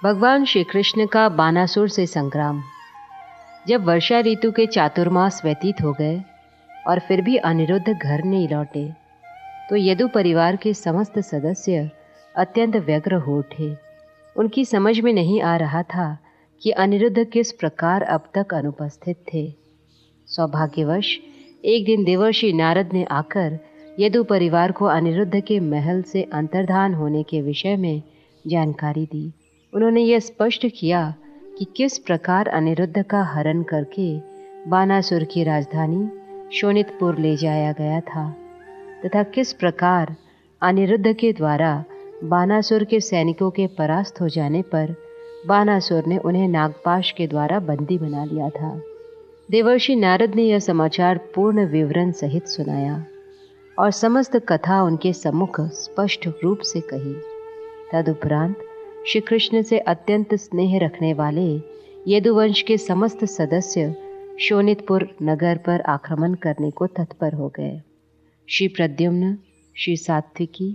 भगवान श्री कृष्ण का बानासुर से संग्राम। जब वर्षा ऋतु के चातुर्मास व्यतीत हो गए और फिर भी अनिरुद्ध घर नहीं लौटे तो यदु परिवार के समस्त सदस्य अत्यंत व्यग्र हो उठे। उनकी समझ में नहीं आ रहा था कि अनिरुद्ध किस प्रकार अब तक अनुपस्थित थे। सौभाग्यवश एक दिन देवर्षि नारद ने आकर यदु परिवार को अनिरुद्ध के महल से अंतर्धान होने के विषय में जानकारी दी। उन्होंने यह स्पष्ट किया कि किस प्रकार अनिरुद्ध का हरण करके बानासुर की राजधानी शोणितपुर ले जाया गया था तथा किस प्रकार अनिरुद्ध के द्वारा बानासुर के सैनिकों के परास्त हो जाने पर बानासुर ने उन्हें नागपाश के द्वारा बंदी बना लिया था। देवर्षि नारद ने यह समाचार पूर्ण विवरण सहित सुनाया और समस्त कथा उनके सम्मुख स्पष्ट रूप से कही। तदुपरांत श्री कृष्ण से अत्यंत स्नेह रखने वाले यदुवंश के समस्त सदस्य शोणितपुर नगर पर आक्रमण करने को तत्पर हो गए। श्री प्रद्युम्न, श्री सात्विकी,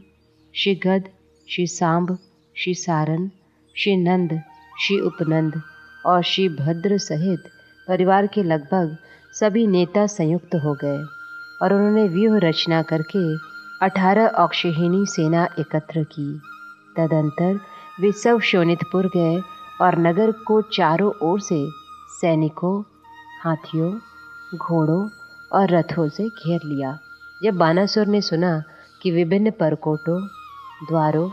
श्री गद, श्री सांब, श्री सारन, श्री नंद, श्री उपनंद और श्री भद्र सहित परिवार के लगभग सभी नेता संयुक्त हो गए और उन्होंने व्यूह रचना करके 18 अक्षौहिणी सेना एकत्र की। तदंतर वे सब शोणितपुर गए और नगर को चारों ओर से सैनिकों, हाथियों, घोड़ों और रथों से घेर लिया। जब बानासुर ने सुना कि विभिन्न परकोटों, द्वारों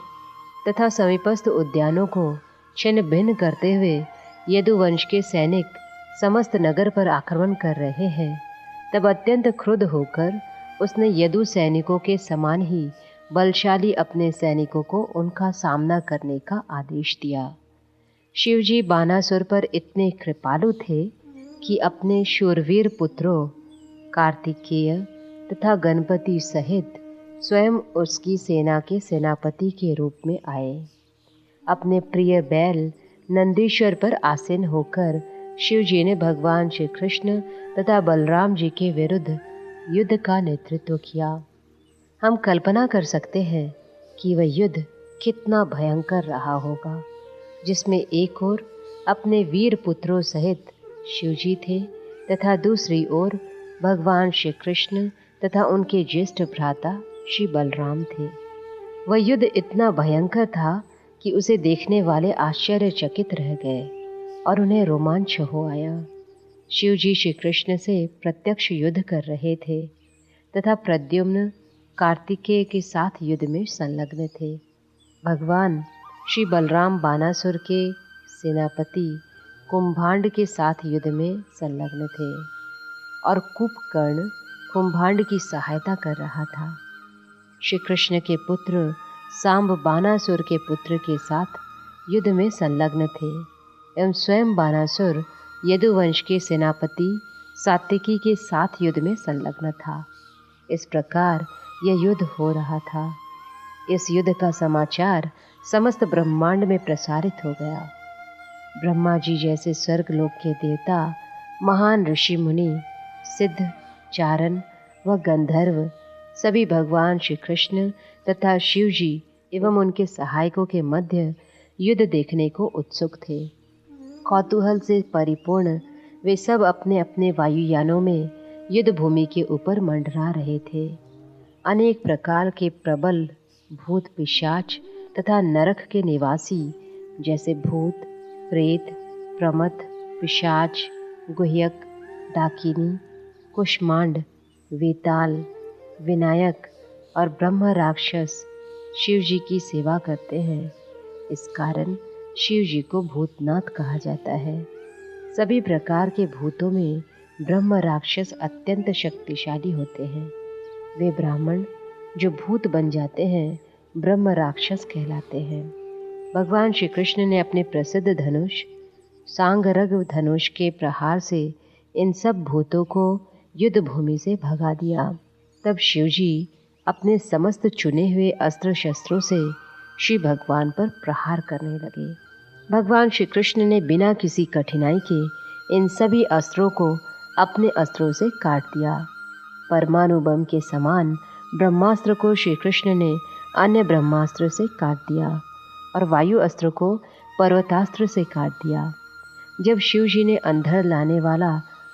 तथा समीपस्थ उद्यानों को छिन्न भिन्न करते हुए यदुवंश के सैनिक समस्त नगर पर आक्रमण कर रहे हैं, तब अत्यंत क्रुद्ध होकर उसने यदु सैनिकों के समान ही बलशाली अपने सैनिकों को उनका सामना करने का आदेश दिया। शिवजी बानासुर पर इतने कृपालु थे कि अपने शूरवीर पुत्रों कार्तिकेय तथा गणपति सहित स्वयं उसकी सेना के सेनापति के रूप में आए। अपने प्रिय बैल नंदीश्वर पर आसीन होकर शिवजी ने भगवान श्री कृष्ण तथा बलराम जी के विरुद्ध युद्ध का नेतृत्व किया। हम कल्पना कर सकते हैं कि वह युद्ध कितना भयंकर रहा होगा, जिसमें एक ओर अपने वीर पुत्रों सहित शिवजी थे तथा दूसरी ओर भगवान श्री कृष्ण तथा उनके ज्येष्ठ भ्राता श्री बलराम थे। वह युद्ध इतना भयंकर था कि उसे देखने वाले आश्चर्यचकित रह गए और उन्हें रोमांच हो आया। शिवजी श्री कृष्ण से प्रत्यक्ष युद्ध कर रहे थे तथा प्रद्युम्न कार्तिकेय के साथ युद्ध में संलग्न थे। भगवान श्री बलराम बानासुर के सेनापति कुंभांड के साथ युद्ध में संलग्न थे और कुंभकर्ण कुंभांड की सहायता कर रहा था। श्री कृष्ण के पुत्र सांब बानासुर के पुत्र के साथ युद्ध में संलग्न थे एवं स्वयं बानासुर यदुवंश के सेनापति सात्विकी के साथ युद्ध में संलग्न था। इस प्रकार यह युद्ध हो रहा था। इस युद्ध का समाचार समस्त ब्रह्मांड में प्रसारित हो गया। ब्रह्मा जी जैसे स्वर्गलोक के देवता, महान ऋषि मुनि, सिद्ध, चारण व गंधर्व सभी भगवान श्री कृष्ण तथा शिव जी एवं उनके सहायकों के मध्य युद्ध देखने को उत्सुक थे। कौतूहल से परिपूर्ण वे सब अपने अपने वायुयानों में युद्ध भूमि के ऊपर मंडरा रहे थे। अनेक प्रकार के प्रबल भूत, पिशाच तथा नरक के निवासी जैसे भूत, प्रेत, प्रमथ, पिशाच, गुह्यक, डाकिनी, कुष्मांड, वेताल, विनायक और ब्रह्म राक्षस शिव जी की सेवा करते हैं। इस कारण शिव जी को भूतनाथ कहा जाता है। सभी प्रकार के भूतों में ब्रह्म राक्षस अत्यंत शक्तिशाली होते हैं। वे ब्राह्मण जो भूत बन जाते हैं ब्रह्म राक्षस कहलाते हैं। भगवान श्री कृष्ण ने अपने प्रसिद्ध धनुष सांगरग धनुष के प्रहार से इन सब भूतों को युद्ध भूमि से भगा दिया। तब शिवजी अपने समस्त चुने हुए अस्त्र शस्त्रों से श्री भगवान पर प्रहार करने लगे। भगवान श्री कृष्ण ने बिना किसी कठिनाई के इन सभी अस्त्रों को अपने अस्त्रों से काट दिया। परमाणु बम के समान ब्रह्मास्त्र को श्री कृष्ण ने अन्य ब्रह्मास्त्र से काट दिया और वायु अस्त्र को पर्वतास्त्र से काट दिया। जब शिव जी ने अंधड़ लाने वाला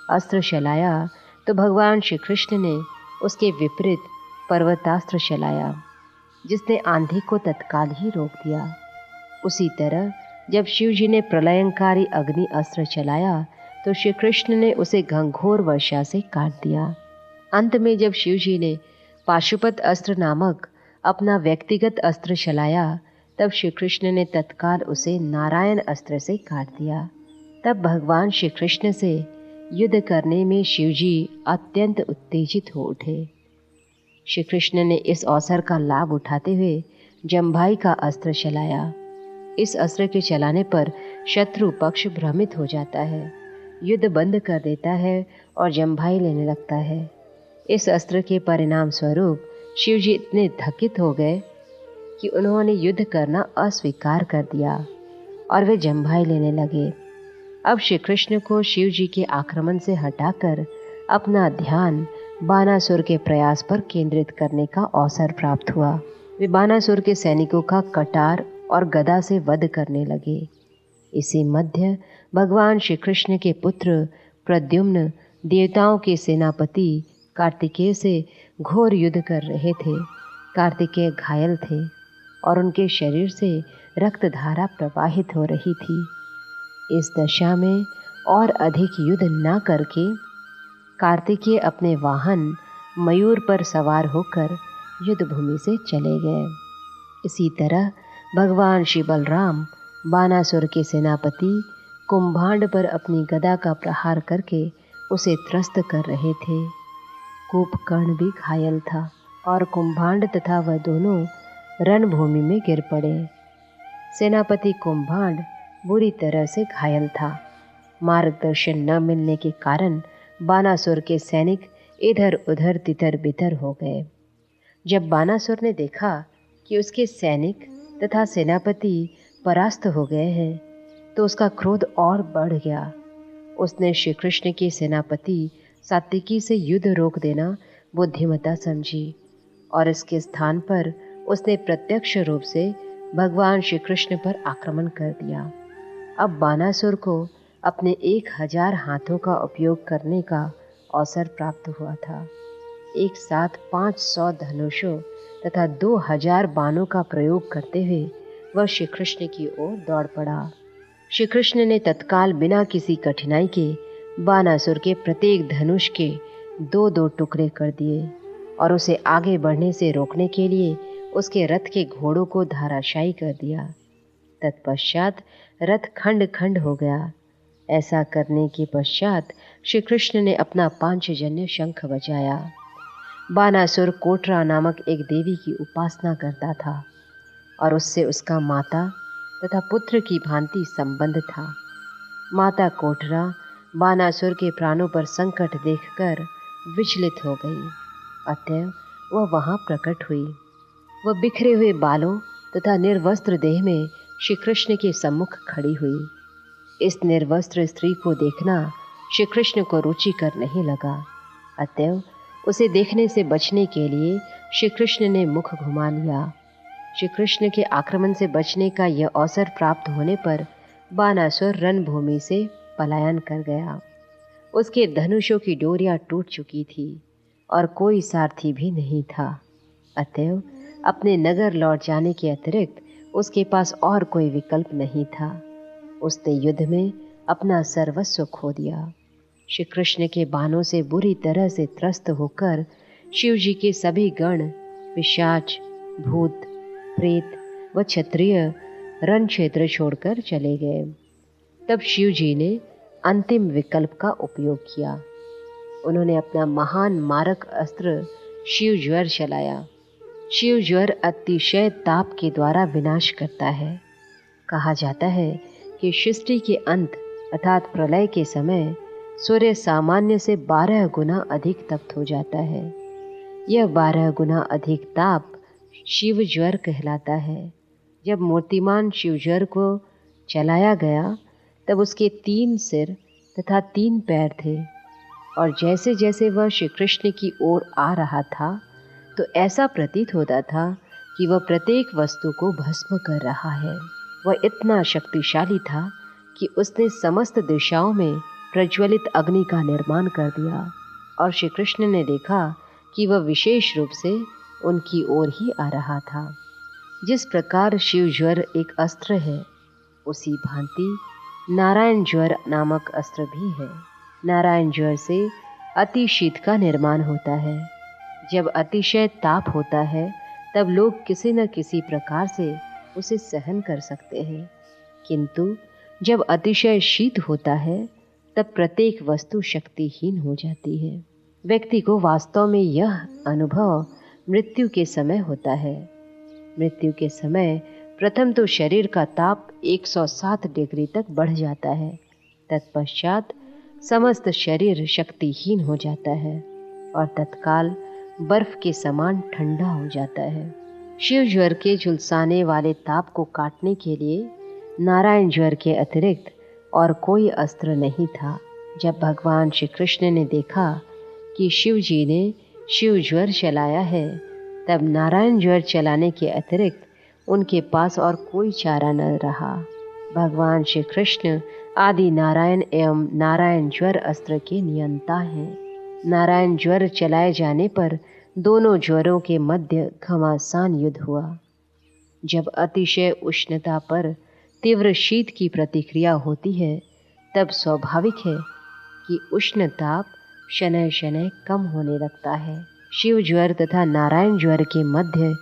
अस्त्र चलाया तो भगवान श्री कृष्ण ने उसके विपरीत पर्वतास्त्र चलाया, जिसने आंधी को तत्काल ही रोक दिया। उसी तरह जब शिव जी ने प्रलयंकारी अग्नि अस्त्र चलाया तो श्री कृष्ण ने उसे घंघोर वर्षा से काट दिया। अंत में जब शिव जी ने पाशुपत अस्त्र नामक अपना व्यक्तिगत अस्त्र चलाया तब श्री कृष्ण ने तत्काल उसे नारायण अस्त्र से काट दिया। तब भगवान श्री कृष्ण से युद्ध करने में शिव जी अत्यंत उत्तेजित हो उठे। श्री कृष्ण ने इस अवसर का लाभ उठाते हुए जम्भाई का अस्त्र चलाया। इस अस्त्र के चलाने पर शत्रु पक्ष भ्रमित हो जाता है, युद्ध बंद कर देता है और जम्भाई लेने लगता है। इस अस्त्र के परिणाम स्वरूप शिव जी इतने थकित हो गए कि उन्होंने युद्ध करना अस्वीकार कर दिया और वे जम्भाई लेने लगे। अब श्री कृष्ण को शिव जी के आक्रमण से हटाकर अपना ध्यान बानासुर के प्रयास पर केंद्रित करने का अवसर प्राप्त हुआ। वे बानासुर के सैनिकों का कटार और गदा से वध करने लगे। इसी मध्य भगवान श्री कृष्ण के पुत्र प्रद्युम्न देवताओं के सेनापति कार्तिकेय से घोर युद्ध कर रहे थे। कार्तिकेय घायल थे और उनके शरीर से रक्त धारा प्रवाहित हो रही थी। इस दशा में और अधिक युद्ध न करके कार्तिकेय अपने वाहन मयूर पर सवार होकर युद्ध भूमि से चले गए। इसी तरह भगवान श्री बलराम बानासुर के सेनापति कुंभांड पर अपनी गदा का प्रहार करके उसे त्रस्त कर रहे थे। कूपकर्ण भी घायल था और कुंभांड तथा वह दोनों रणभूमि में गिर पड़े। सेनापति कुंभांड बुरी तरह से घायल था। मार्गदर्शन न मिलने के कारण बानासुर के सैनिक इधर उधर तितर बितर हो गए। जब बानासुर ने देखा कि उसके सैनिक तथा सेनापति परास्त हो गए हैं तो उसका क्रोध और बढ़ गया। उसने श्री कृष्ण के सेनापति सात्विकी से युद्ध रोक देना बुद्धिमता समझी और इसके स्थान पर उसने प्रत्यक्ष रूप से भगवान श्री कृष्ण पर आक्रमण कर दिया। अब बानासुर को अपने 1000 हाथों का उपयोग करने का अवसर प्राप्त हुआ था। एक साथ 500 धनुषों तथा 2000 बाणों का प्रयोग करते हुए वह श्री कृष्ण की ओर दौड़ पड़ा। श्री कृष्ण ने तत्काल बिना किसी कठिनाई के बानासुर के प्रत्येक धनुष के 2-2 टुकड़े कर दिए और उसे आगे बढ़ने से रोकने के लिए उसके रथ के घोड़ों को धाराशायी कर दिया। तत्पश्चात रथ खंड खंड हो गया। ऐसा करने के पश्चात श्री कृष्ण ने अपना पांचजन्य शंख बजाया। बानासुर कोटरा नामक एक देवी की उपासना करता था और उससे उसका माता तथा पुत्र की भांति संबंध था। माता कोटरा बानासुर के प्राणों पर संकट देखकर विचलित हो गई, अतएव वह वहाँ प्रकट हुई। वह बिखरे हुए बालों तथा निर्वस्त्र देह में श्री कृष्ण के सम्मुख खड़ी हुई। इस निर्वस्त्र स्त्री को देखना श्री कृष्ण को रुचिकर नहीं लगा, अतएव उसे देखने से बचने के लिए श्री कृष्ण ने मुख घुमा लिया। श्री कृष्ण के आक्रमण से बचने का यह अवसर प्राप्त होने पर बानासुर रणभूमि से पलायन कर गया। उसके धनुषों की डोरियां टूट चुकी थी और कोई सारथी भी नहीं था, अतएव अपने नगर लौट जाने के अतिरिक्त उसके पास और कोई विकल्प नहीं था। उसने युद्ध में अपना सर्वस्व खो दिया। श्री कृष्ण के बाणों से बुरी तरह से त्रस्त होकर शिव जी के सभी गण, पिशाच, भूत, प्रेत व क्षत्रिय रण क्षेत्र छोड़कर चले गए। तब शिव जी ने अंतिम विकल्प का उपयोग किया। उन्होंने अपना महान मारक अस्त्र शिव ज्वर चलाया। शिव ज्वर अतिशय ताप के द्वारा विनाश करता है। कहा जाता है कि सृष्टि के अंत अर्थात प्रलय के समय सूर्य सामान्य से 12 गुना अधिक तप्त हो जाता है। यह 12 गुना अधिक ताप शिव ज्वर कहलाता है। जब मूर्तिमान शिव ज्वर को चलाया गया तब उसके 3 सिर तथा 3 पैर थे और जैसे जैसे वह श्री कृष्ण की ओर आ रहा था तो ऐसा प्रतीत होता था कि वह प्रत्येक वस्तु को भस्म कर रहा है। वह इतना शक्तिशाली था कि उसने समस्त दिशाओं में प्रज्वलित अग्नि का निर्माण कर दिया और श्री कृष्ण ने देखा कि वह विशेष रूप से उनकी ओर ही आ रहा था। जिस प्रकार शिव ज्वर एक अस्त्र है, उसी भांति नारायण ज्वर नामक अस्त्र भी है। नारायण ज्वर से अति शीत का निर्माण होता है। जब अतिशय ताप होता है तब लोग किसी न किसी प्रकार से उसे सहन कर सकते हैं, किंतु जब अतिशय शीत होता है तब प्रत्येक वस्तु शक्तिहीन हो जाती है। व्यक्ति को वास्तव में यह अनुभव मृत्यु के समय होता है। मृत्यु के समय प्रथम तो शरीर का ताप 107 डिग्री तक बढ़ जाता है, तत्पश्चात समस्त शरीर शक्तिहीन हो जाता है और तत्काल बर्फ के समान ठंडा हो जाता है। शिव ज्वर के झुलसाने वाले ताप को काटने के लिए नारायण ज्वर के अतिरिक्त और कोई अस्त्र नहीं था। जब भगवान श्री कृष्ण ने देखा कि शिव जी ने शिव ज्वर चलाया है, तब नारायण ज्वर चलाने के अतिरिक्त उनके पास और कोई चारा न रहा। भगवान श्री कृष्ण आदि नारायण एवं नारायण ज्वर अस्त्र के नियंता हैं। नारायण ज्वर चलाए जाने पर दोनों ज्वरों के मध्य घमासान युद्ध हुआ। जब अतिशय उष्णता पर तीव्र शीत की प्रतिक्रिया होती है, तब स्वाभाविक है कि उष्ण ताप शनय शनय कम होने लगता है। शिव ज्वर तथा नारायण ज्वर के मध्य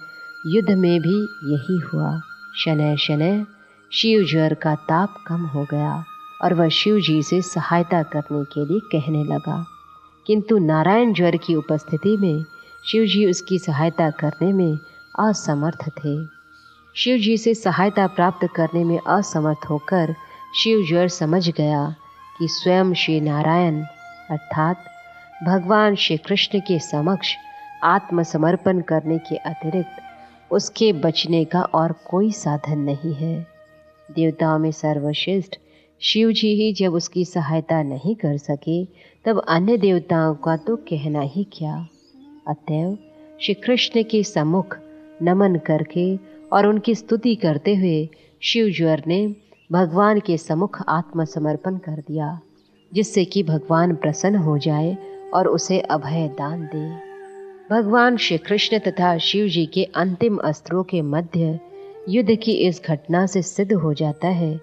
युद्ध में भी यही हुआ। शनय शनय शिव ज्वर का ताप कम हो गया और वह शिव जी से सहायता करने के लिए कहने लगा, किंतु नारायण ज्वर की उपस्थिति में शिव जी उसकी सहायता करने में असमर्थ थे। शिव जी से सहायता प्राप्त करने में असमर्थ होकर शिव ज्वर समझ गया कि स्वयं श्री नारायण अर्थात भगवान श्री कृष्ण के समक्ष आत्मसमर्पण करने के अतिरिक्त उसके बचने का और कोई साधन नहीं है। देवताओं में सर्वश्रेष्ठ शिव जी ही जब उसकी सहायता नहीं कर सके, तब अन्य देवताओं का तो कहना ही क्या। अतएव श्री कृष्ण के सम्मुख नमन करके और उनकी स्तुति करते हुए शिव ज्वर ने भगवान के सम्मुख आत्मसमर्पण कर दिया, जिससे कि भगवान प्रसन्न हो जाए और उसे अभय दान दे। भगवान श्री कृष्ण तथा शिव जी के अंतिम अस्त्रों के मध्य युद्ध की इस घटना से सिद्ध हो जाता है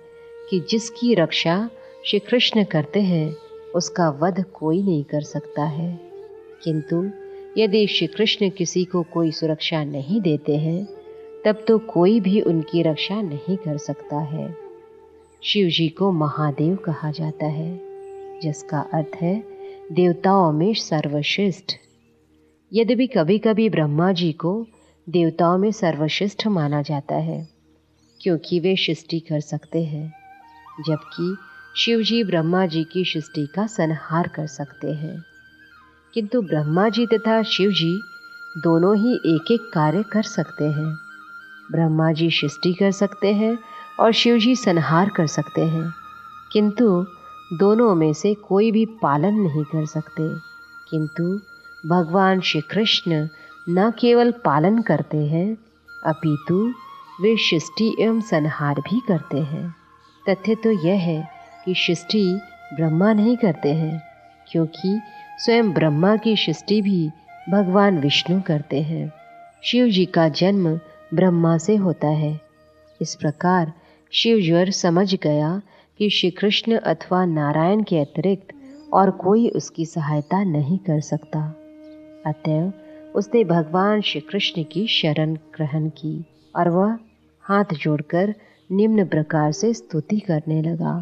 कि जिसकी रक्षा श्री कृष्ण करते हैं उसका वध कोई नहीं कर सकता है, किंतु यदि श्री कृष्ण किसी को कोई सुरक्षा नहीं देते हैं तब तो कोई भी उनकी रक्षा नहीं कर सकता है। शिव जी को महादेव कहा जाता है, जिसका अर्थ है देवताओं में सर्वश्रेष्ठ। यद्यपि कभी कभी ब्रह्मा जी को देवताओं में सर्वश्रेष्ठ माना जाता है, क्योंकि वे सृष्टि कर सकते हैं, जबकि शिव जी ब्रह्मा जी की सृष्टि का संहार कर सकते हैं। किंतु ब्रह्मा जी तथा शिव जी दोनों ही एक एक कार्य कर सकते हैं। ब्रह्मा जी सृष्टि कर सकते हैं और शिव जी संहार कर सकते हैं, किंतु दोनों में से कोई भी पालन नहीं कर सकते। किंतु भगवान श्री कृष्ण न केवल पालन करते हैं, अपितु वे सृष्टि एवं संहार भी करते हैं। तथ्य तो यह है कि सृष्टि ब्रह्मा नहीं करते हैं, क्योंकि स्वयं ब्रह्मा की सृष्टि भी भगवान विष्णु करते हैं। शिव जी का जन्म ब्रह्मा से होता है। इस प्रकार शिव ज्वर समझ गया कि श्री कृष्ण अथवा नारायण के अतिरिक्त और कोई उसकी सहायता नहीं कर सकता। अतएव उसने भगवान श्री कृष्ण की शरण ग्रहण की और वह हाथ जोड़कर निम्न प्रकार से स्तुति करने लगा।